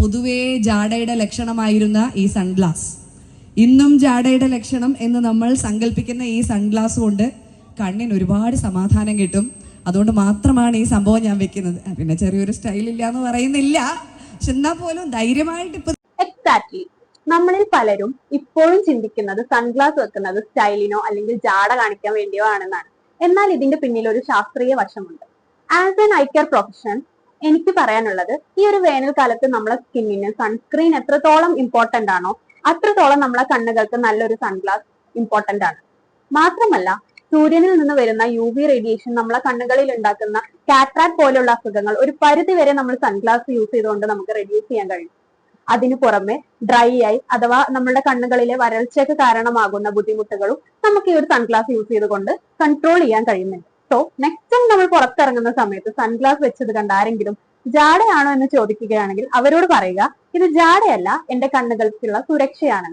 പൊതുവേ ജാടയുടെ ലക്ഷണമായിരുന്ന ഈ സൺഗ്ലാസ് ഇന്നും ജാടയുടെ ലക്ഷണം എന്ന് നമ്മൾ സങ്കല്പിക്കുന്ന ഈ സൺഗ്ലാസ് കൊണ്ട് കണ്ണിന് ഒരുപാട് സമാധാനം കിട്ടും. അതുകൊണ്ട് മാത്രമാണ് ഈ സംഭവം ഞാൻ വെക്കുന്നത്. പിന്നെ ചെറിയൊരു സ്റ്റൈൽ ഇല്ല എന്ന് പറയുന്നില്ല, പക്ഷെ എന്നാൽ പോലും ധൈര്യമായിട്ട് ഇപ്പൊ എക്സാക്ട്ലി നമ്മളിൽ പലരും ഇപ്പോഴും ചിന്തിക്കുന്നത് സൺഗ്ലാസ് വെക്കുന്നത് സ്റ്റൈലിനോ അല്ലെങ്കിൽ ജാട കാണിക്കാൻ വേണ്ടിയോ ആണെന്നാണ്. എന്നാൽ ഇതിന്റെ പിന്നിൽ ഒരു ശാസ്ത്രീയ വശമുണ്ട്. As an eye care profession എനിക്ക് പറയാനുള്ളത്, ഈ ഒരു വേനൽക്കാലത്ത് നമ്മളെ സ്കിന്നിന് സൺസ്ക്രീൻ എത്രത്തോളം ഇമ്പോർട്ടന്റ് ആണോ അത്രത്തോളം നമ്മളെ കണ്ണുകൾക്ക് നല്ലൊരു സൺഗ്ലാസ് ഇമ്പോർട്ടന്റ് ആണ്. മാത്രമല്ല, സൂര്യനിൽ നിന്ന് വരുന്ന UV റേഡിയേഷൻ നമ്മളെ കണ്ണുകളിൽ ഉണ്ടാക്കുന്ന കാറ്ററാക്ട് പോലുള്ള അസുഖങ്ങൾ ഒരു പരിധി വരെ നമ്മൾ സൺഗ്ലാസ് യൂസ് ചെയ്തുകൊണ്ട് നമുക്ക് റെഡ്യൂസ് ചെയ്യാൻ കഴിയും. അതിനു പുറമെ ഡ്രൈ ആയി അഥവാ നമ്മുടെ കണ്ണുകളിലെ വരൾച്ചയ്ക്ക് കാരണമാകുന്ന ബുദ്ധിമുട്ടുകളും നമുക്ക് ഈ ഒരു സൺഗ്ലാസ് യൂസ് ചെയ്തുകൊണ്ട് കൺട്രോൾ ചെയ്യാൻ കഴിയുന്നുണ്ട്. സോ നെക്സ്റ്റ് ടൈം നമ്മൾ പുറത്തിറങ്ങുന്ന സമയത്ത് സൺഗ്ലാസ് വെച്ചത് കണ്ട ആരെങ്കിലും ജാടയാണോ എന്ന് ചോദിക്കുകയാണെങ്കിൽ അവരോട് പറയുക, ഇത് ജാടയല്ല, എന്റെ കണ്ണുകൾക്കുള്ള സുരക്ഷയാണ്.